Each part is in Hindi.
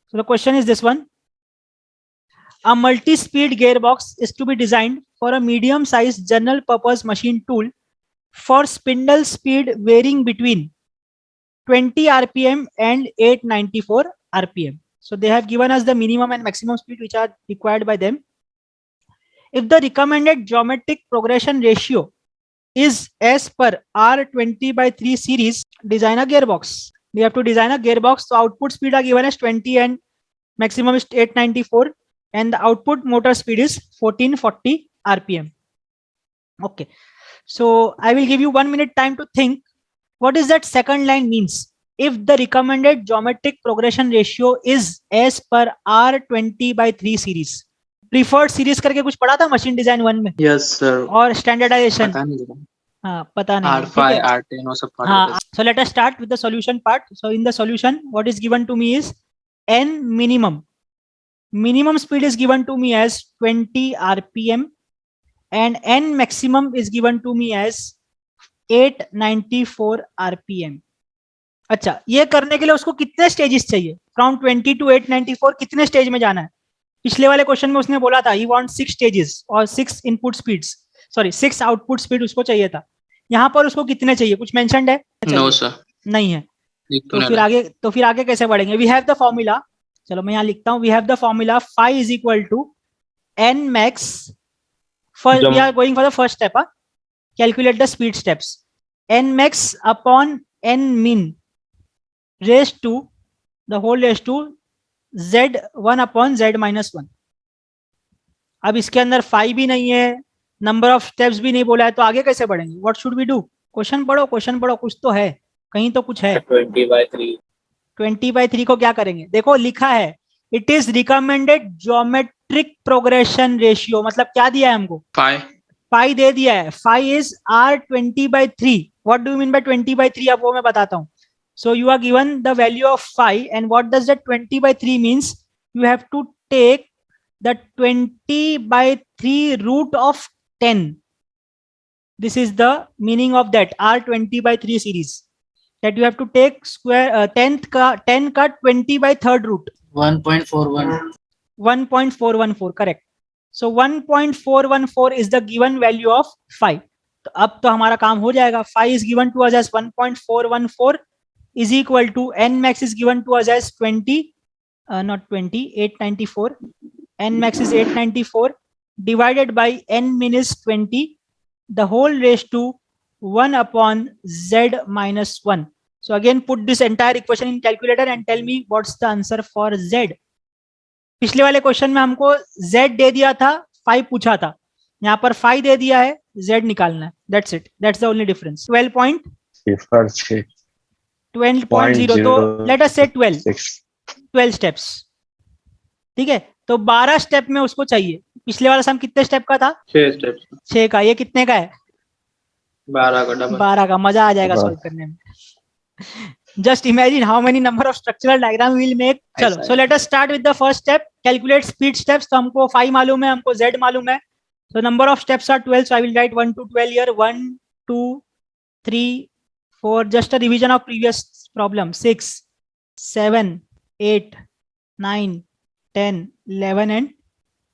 So the question is this one. A multi-speed gearbox is to be designed for a medium-sized general-purpose machine tool for spindle speed varying between 20 RPM and 894 RPM. So they have given us the minimum and maximum speed which are required by them. If the recommended geometric progression ratio is as per R20/3 series, design a gearbox. We have to design a gearbox. So output speed are given as 20 and maximum is 894, and the output motor speed is 1440 RPM. Okay. So I will give you 1 minute time to think what is that second line means. If the recommended geometric progression ratio is as per R20/3 series. Preferred series करके कुछ पढ़ा था मशीन डिजाइन 1 में? Yes sir. और स्टैंडर्डाइजेशन पता नहीं था। हाँ पता नहीं, R5 R10 वो सब पढ़ा हाँ. So let us start with the solution part. So in the solution what is given to me is n minimum speed is given to me as 20 RPM and n maximum is given to me as 894 RPM. अच्छा, ये करने के लिए उसको कितने स्टेजेस चाहिए? फ्रॉम 20 to 894 कितने स्टेज में जाना है? पिछले वाले क्वेश्चन में उसने बोला था ही वांट 6 स्टेजेस और 6 input speeds, sorry 6 output speed उसको चाहिए था. यहाँ पर उसको कितने चाहिए? कुछ मेंशन्ड है? नो सर, नहीं है. तो फिर आगे कैसे बढ़ेंगे? We have the formula. चलो मैं यहाँ लिखता हूँ. We have the formula phi is equal to n max. First we are going for the first step. Calculate the speed steps. N max upon n min raised to the whole raised to z1 upon z minus 1. अब इसके अंदर phi भी नहीं है, नंबर ऑफ स्टेप्स भी नहीं बोला है, तो आगे कैसे बढ़ेंगे? What should we do? Question पढ़ो, कुछ तो है, कहीं तो कुछ है. 20/3 को क्या करेंगे? देखो लिखा है it is recommended geometric progression ratio. मतलब क्या दिया है हमको? पाई दे दिया है. Phi is R20/3. What do you mean by 20/3? अब वो मैं बताता हूँ. So you are given the value of phi, and what does that 20/3 means? You have to take the 20/3 root of 10. This is the meaning of that R20/3 series. That you have to take square 10 का 20/3 root. 1.41. 1.414, correct. So 1.414 is the given value of phi. तो अब तो हमारा काम हो जाएगा. Phi is given to us as 1.414 is equal to n max is given to us as 20, not 20, 894. N max is 894 divided by n min is 20, the whole raised to 1 upon z minus 1. So again put this entire equation in calculator and tell me what's the answer for z. पिछले वाले क्वेश्चन में हमको z दे दिया था, phi पूछा था. यहाँ पर phi दे दिया है, z निकालना है. That's it. That's the only difference. 12.0. तो let us say 12 steps. ठीक है, तो 12 स्टेप में उसको चाहिए. पिछले वाला सम कितने स्टेप का था? 6 स्टेप. 6 का. ये कितने का है? 12 का डबल. 12 का. मजा आ जाएगा सॉल्व करने में. Just imagine how many number of structural diagram we will make. चलो, so let us start with the first step. Calculate speed steps. तो हमको phi मालूम है, हमको z मालूम है. So number of steps are 12. So I will write 1 to 12 here. 1, 2, 3, 4. Just a revision of previous problem. 6, 7, 8, 9, 10, 11 and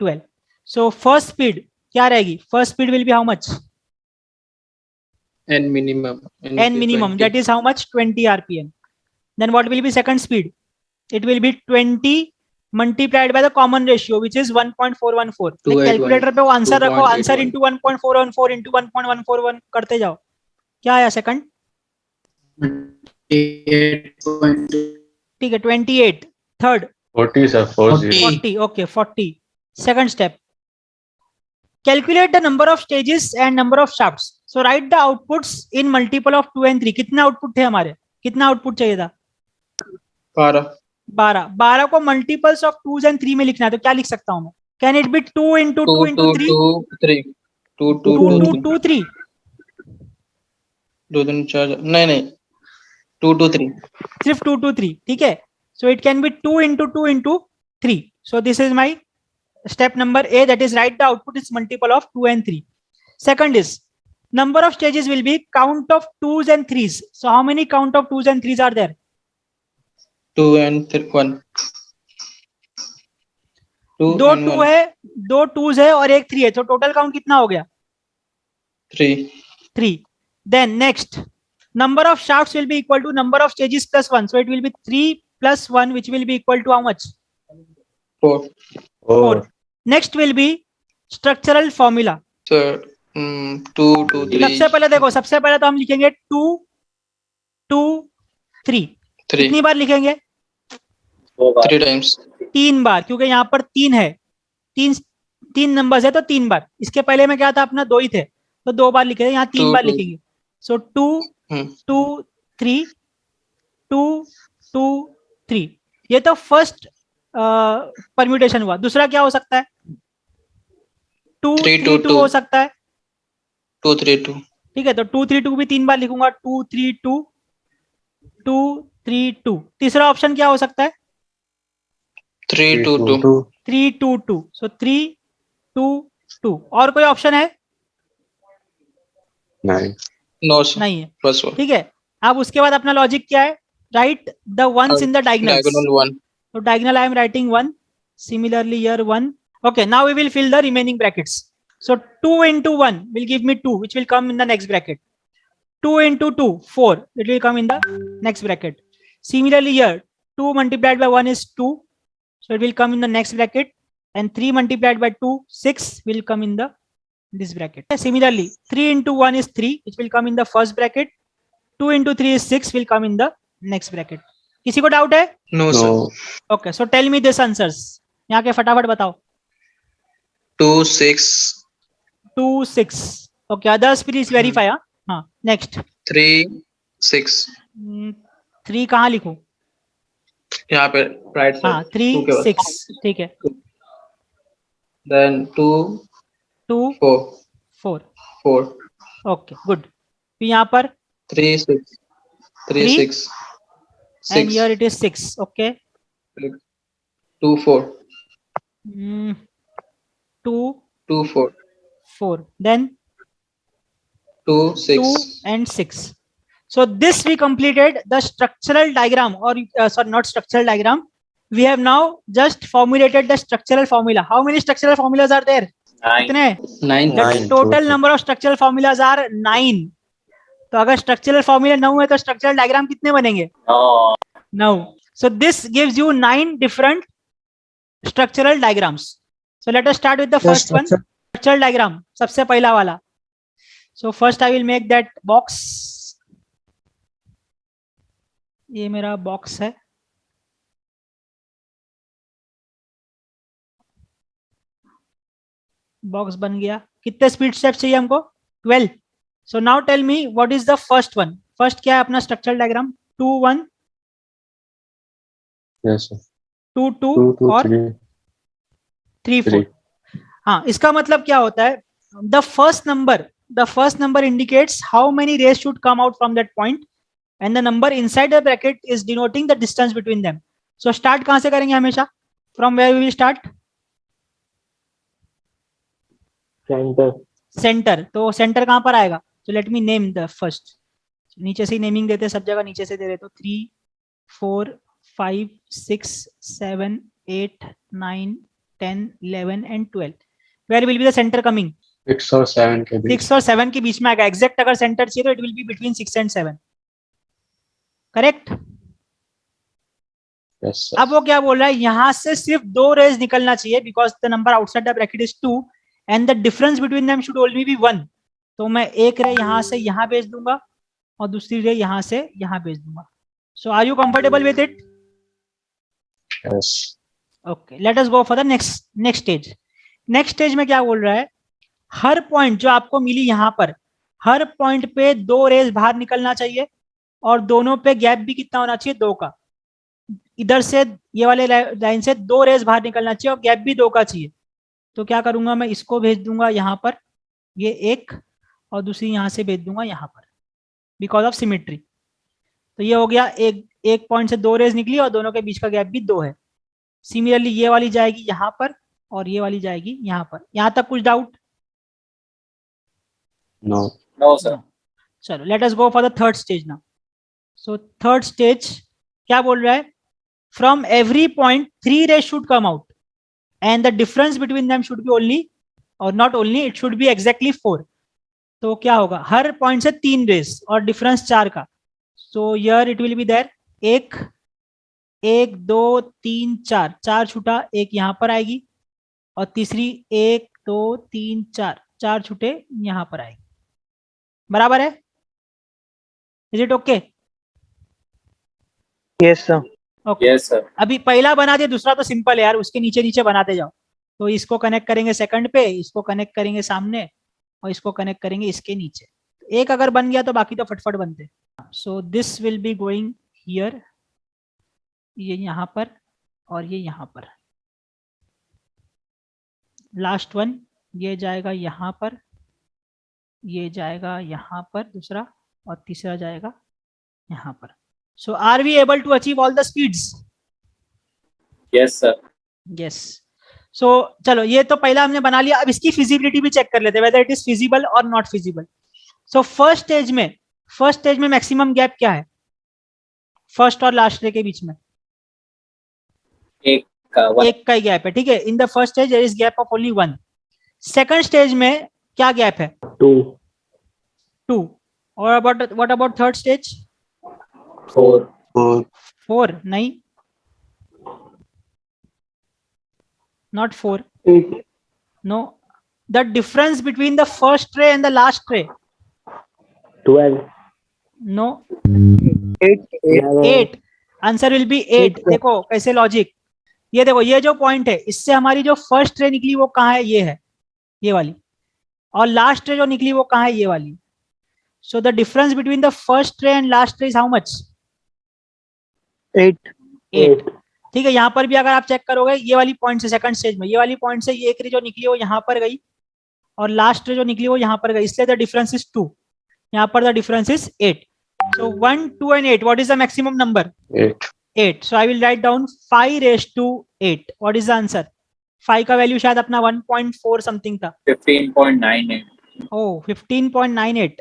12. So first speed क्या रहेगी? First speed will be how much? n minimum. N minimum. That is how much? 20 RPM. Then what will be second speed? It will be 20 multiplied by the common ratio, which is 1.414. Calculator पे वो आंसर रखो. आंसर इंटू 1.414 इंटू 1.141 करते जाओ. क्या आया सेकंड? ठीक है 28. Third 40 sir. 40. Okay, 40. Second step. Calculate the number of stages and number of shafts. So write the outputs in multiple of 2 and 3. कितने आउटपुट थे हमारे? कितना आउटपुट चाहिए था? 12 को मल्टीपल्स ऑफ 2 and 3 में लिखना है. तो क्या लिख सकता हूँ मैं? Can it be 2 into 2 into 3? 2 2 3. 2 3 4. नहीं 2 2 3. सिर्फ 2 2 3. ठीक है. So it can be 2 into 2 into 3. So this is my step number A, that is write the output is multiple of 2 and 3. Second is number of stages will be count of 2s and 3s. So how many count of 2s and 3s are there? 2 and 1. 2 दो and 2 1. है, दो 2s है और एक 3 है, तो टोटल काउंट कितना हो गया? 3. 3. Then next, number of shafts will be equal to number of stages plus 1. So it will be 3 plus 1, which will be equal to how much? 4. 4. Next will be structural formula. So 2 2 सबसे 3 पहले देखो, सबसे पहले तो हम लिखेंगे 2 2 3. 3. कितनी बार लिखेंगे? 3 times. 3 बार, क्योंकि यहाँ पर 3 है, तीन तीन नंबर्स है तो 3 बार. इसके पहले में क्या था अपना? 2 ही थे, तो 2 बार लिखेंगे, यहाँ 3 2 बार 2. लिखेंगे. सो 2 2 3 2 2 3. ये तो फर्स्ट परम्यूटेशन हुआ. दूसरा क्या हो सकता है? 2 3 3 2 2 हो सकता है. 2 3 2. ठीक है, तो 2 3 2 भी 3 बार लिखूंगा. 2 3 2 2 3 2. तीसरा ऑप्शन क्या हो सकता है? 3 2 2. 3 2 2. सो 3 2 2. और कोई ऑप्शन है? No sir. नहीं है. Plus 1. ठीक है, अब उसके बाद अपना लॉजिक क्या है? Write the ones in the diagonals. Diagonal 1. So diagonal I am writing 1. Similarly here 1. Okay, now we will fill the remaining brackets. So 2 into 1 will give me 2, which will come in the next bracket. 2 into 2, 4. It will come in the next bracket. Similarly here, 2 multiplied by 1 is 2. So it will come in the next bracket. And 3 multiplied by 2, 6 will come in the this bracket. Similarly, 3 into 1 is 3, which will come in the first bracket. 2 into 3 is 6, will come in the next bracket. किसी को डाउट है? No sir. Okay, so tell me this answers. यहाँ के फटाफट बताओ. 2 6. 2 6. Okay, others please verify. हाँ, next. 3 6. 3 कहाँ लिखूं? यहाँ पे राइट साइड. हाँ, 3 6. ठीक है. Then 2 2 4. 4. 4. Okay, good. फिर यहाँ पर 3 6. 3 Three? 6. and 6. here it is 6. Okay. 2 4. 2 2 4. 4. Then 2 6. 2 and 6. So this we completed the structural diagram, or sorry, not structural diagram. We have now just formulated the structural formula. How many structural formulas are there? 9. The total number of structural formulas are 9. तो अगर structural formula 9 है तो structural diagram कितने बनेंगे? 9. So this gives you 9 different structural diagrams. So let us start with the first one. Structural diagram, सबसे पहला वाला. So first I will make that box. ये मेरा बॉक्स है. बॉक्स बन गया. कितने स्पीड स्टेप्स चाहिए हमको? 12. So now tell me what is the first one. First क्या है अपना स्ट्रक्चरल डायग्राम? 2 1 2 2 और 3 4. हाँ, इसका मतलब क्या होता है? The first number indicates how many rays should come out from that point, and the number inside the bracket is denoting the distance between them. So start कहां से करेंगे हमेशा? From where we will start? Centre. तो सेंटर कहां पर आएगा? So let me name the first. नीचे से ही नेमिंग देते हैं, सब जगह नीचे से दे रहे. तो 3 4 5 6 7 8 9 10 11 and 12. Where will be the center coming? 6 और 7 के बीच. 6 और 7 के बीच में आएगा. एग्जैक्ट अगर सेंटर चाहिए तो it will be between 6 and 7. Correct? Yes, sir. अब वो क्या बोल रहा है? यहां से सिर्फ 2 रेज निकलना चाहिए, because the number outside the bracket is 2 and the difference between them should only be 1. तो मैं एक रे यहां से यहां भेज दूंगा और दूसरी रे यहां से यहां भेज दूंगा. So are you comfortable with it? Yes. Okay, let us go for the next stage. Next stage में क्या बोल रहा है? हर पॉइंट जो आपको मिली यहां पर, हर पॉइंट पे 2 रेज बाहर निकलना चाहिए और दोनों पे गैप भी कितना होना चाहिए? 2 का. इधर से ये वाले लाइन से 2 रेज बाहर निकलना चाहिए और गैप भी 2 का चाहिए. तो क्या करूंगा मैं? इसको भेज दूंगा यहां पर, ये एक, और दूसरी यहां से भेज दूंगा यहां पर, बिकॉज ऑफ सिमेट्री. तो ये हो गया, एक पॉइंट से 2 रेज निकली और दोनों के बीच का गैप भी 2 है. सिमिलरली ये वाली जाएगी यहां पर और ये वाली जाएगी यहां पर. यहां तक कुछ डाउट? No sir. चलो let us go for the third stage now. So third stage क्या बोल रहा है? From every point 3 rays should come out. and the difference between them should be only, or not only, it should be exactly 4. तो क्या होगा, हर पॉइंट से 3 रेस और डिफरेंस 4 का. So here it will be there, एक 1 2 3 4, 4 छूटा, एक यहाँ पर आएगी, और तीसरी 1 2 3 4, 4 छूटे यहाँ पर आएगी. बराबर है? Is it okay? Yes sir. Okay. Yes, sir. अभी पहला बना दिया, दूसरा तो सिंपल है यार, उसके नीचे नीचे बनाते जाओ. तो इसको कनेक्ट करेंगे सेकंड पे, इसको कनेक्ट करेंगे सामने, और इसको कनेक्ट करेंगे इसके नीचे. एक अगर बन गया तो बाकी तो फटफट बनते. So this will be going here, ये यहाँ पर और ये यहाँ पर. लास्ट वन ये जाएगा यहाँ पर, ये जाएगा यहाँ पर दूसरा, और तीसरा जाएगा यहाँ पर. So are we able to achieve all the speeds? Yes, sir. Yes. So चलो, ये तो पहला हमने बना लिया. अब इसकी फिजिबिलिटी भी चेक कर लेते हैं, वेदर इट इज फिजिबल और not feasible. So first stage में मैक्सिमम गैप क्या है फर्स्ट और लास्ट रे के बीच में? एक का one. एक का ही गैप है. ठीक है, in the first stage there is gap of only 1. Second stage में क्या गैप है? 2. 2. और व्हाट अबाउट थर्ड स्टेज? 4. 4. 4 नहीं, not 4. 8. No, the difference between the first tray and the last tray? 12. No. 8. 8. Answer will be 8. देखो कैसे लॉजिक. ये देखो, ये जो पॉइंट है, इससे हमारी जो फर्स्ट ट्रे निकली वो कहाँ है? ये है, ये वाली. और लास्ट ट्रे जो निकली वो कहाँ है? ये वाली. So the difference between the first tray and last tray is how much? 8. 8. ठीक है, यहाँ पर भी अगर आप चेक करोगे, ये वाली पॉइंट से सेकंड स्टेज में, ये वाली पॉइंट से ये एक रे जो निकली वो यहाँ पर गई, और लास्ट रे जो निकली वो यहाँ पर गई, इसलिए द डिफरेंस इज 2. यहाँ पर the difference is 8. So 1 2 and 8, what is the maximum number? 8. 8. So I will write down 5 raised to 8. What is the answer? 5 का वैल्यू शायद अपना 1.4 समथिंग था. 15.98. Oh, 15.98.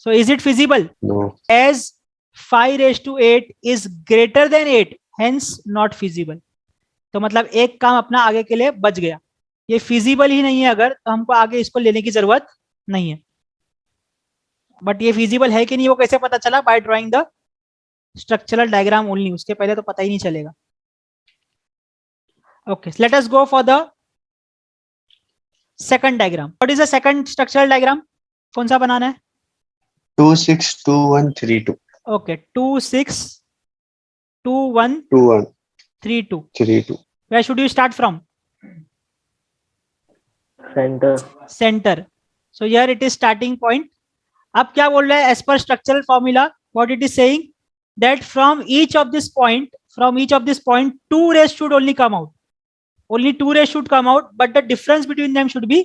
So is it feasible? No. As 5 raised to 8 is greater than 8, hence not feasible. तो मतलब एक काम अपना आगे के लिए बच गया. ये feasible ही नहीं है अगर, तो हमको आगे इसको लेने की जरूरत नहीं है. बट ये feasible है कि नहीं वो कैसे पता चला? By drawing the structural diagram only. उसके पहले तो पता ही नहीं चलेगा. Okay, let us go for the second diagram. What is the second structural diagram? कौन सा बनाना है? 2 6 2 1 3 2. Okay, 2 6 2 1 2 1 3 2. 3 2. Where should you start from? Center. Center. So here it is starting point. अब क्या बोल रहा है? As per structural formula, what it is saying? That from each of this point, 2 rays should only come out. Only 2 rays should come out, but the difference between them should be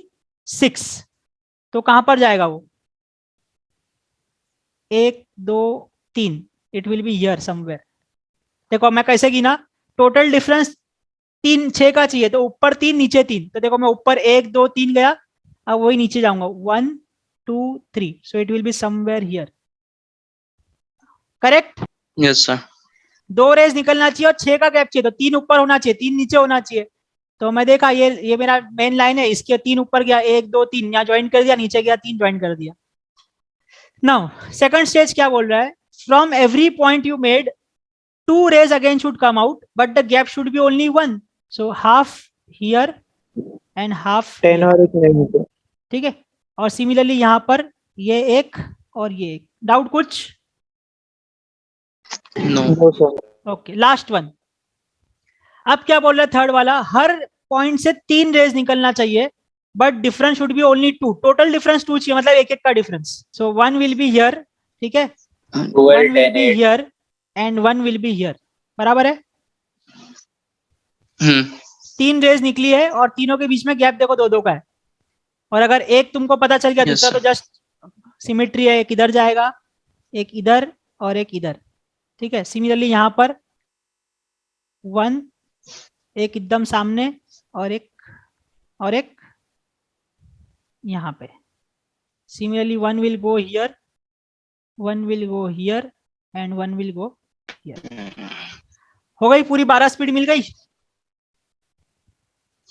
6. तो कहां पर जाएगा वो? 1 2 3. It will be here somewhere. देखो मैं कैसे गिना, टोटल डिफरेंस 3 6 का चाहिए, तो ऊपर 3 नीचे 3. तो देखो मैं ऊपर 1 2 3 गया, अब वही नीचे जाऊंगा 1 2 3. So it will be somewhere here. Correct? Yes, sir. 2 rays निकलना चाहिए और 6 का गैप चाहिए, तो 3 ऊपर होना चाहिए, 3 नीचे होना चाहिए. तो मैं देखा ये मेरा मेन लाइन है, इसके 3 ऊपर गया, 1 2 3 यहाँ ज्वाइन कर दिया, नीचे गया 3 ज्वाइन कर दिया. नाउ सेकंड स्टेज क्या बोल रहा है? From every point you made 2 rays again should come out, but the gap should be only 1. So half here and half. 10 और एक नहीं तो. ठीक है, और सिमिलरली यहाँ पर ये एक और ये एक. डाउट कुछ? No. No sir. Okay, last one. अब क्या बोल रहा है थर्ड वाला? हर पॉइंट से 3 रेज निकलना चाहिए, but difference should be only 2. Total difference 2 चाहिए, मतलब एक एक का difference. So 1 will be here. ठीक है, 1 will be here and 1 will be here. बराबर है? 3 रेज निकली है और तीनों के बीच में गैप देखो 2 2 का है. और अगर एक तुमको पता चल गया, Yes, दूसरा तो sir. जस्ट सिमेट्री है, एक इधर जाएगा, एक इधर और एक इधर. ठीक है, सिमिलरली यहाँ पर 1 एक एकदम सामने और एक यहाँ पे. Similarly 1 will go here, 1 will go here and 1 will go here. हो गई पूरी 12 स्पीड मिल गई.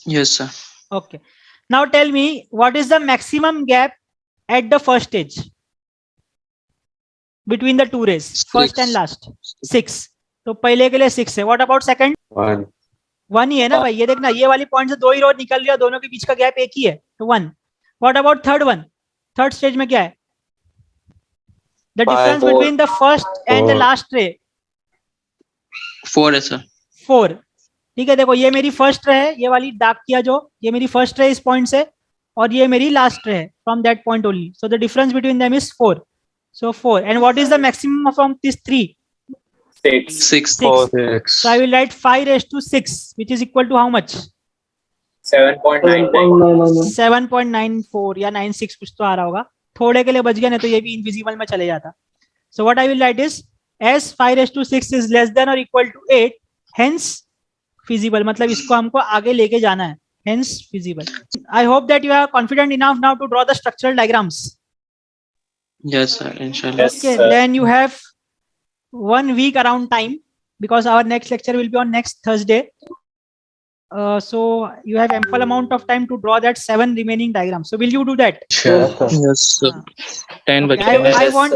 Yes, sir. Okay. Now tell me, what is the maximum gap at the first stage between the two rays, first and Six. last? 6. तो पहले के लिए 6 है. What about second? 1. 1 ही है ना भाई. ये देखना, ये वाली पॉइंट से 2 ही रो निकल रही है, दोनों के बीच का गैप एक ही है, तो 1. What about third one? Third stage में क्या है? The difference 4. between the first and the 4. last ray. 4 है sir. 4. ठीक है, देखो ये मेरी फर्स्ट रे है, ये वाली डार्क किया जो, ये मेरी फर्स्ट रे इस पॉइंट से, और ये मेरी लास्ट रे है from that point only. So the difference between them is 4. So 4. And what is the maximum from these 3? 6. 6. 6. So I will write 5 raised to 6, which is equal to how much? 7.99. 7.94 या 96 कुछ तो आ रहा होगा. थोड़े के लिए बच गया, नहीं तो ये भी इनविजिबल में चले जाता. So what I will write is, as 5 raised to 6 is less than or equal to 8, hence feasible. मतलब इसको हमको आगे लेके जाना है, hence feasible. I hope that you are confident enough now to draw the structural diagrams. Yes, sir. Inshallah. Yes, Okay, sir. then you have 1 week around time, because our next lecture will be on next Thursday. So you have ample amount of time to draw that 7 remaining diagrams. So will you do that? Sure. Yes, sir. Yes, sir. 10 Okay, बचे हैं. I want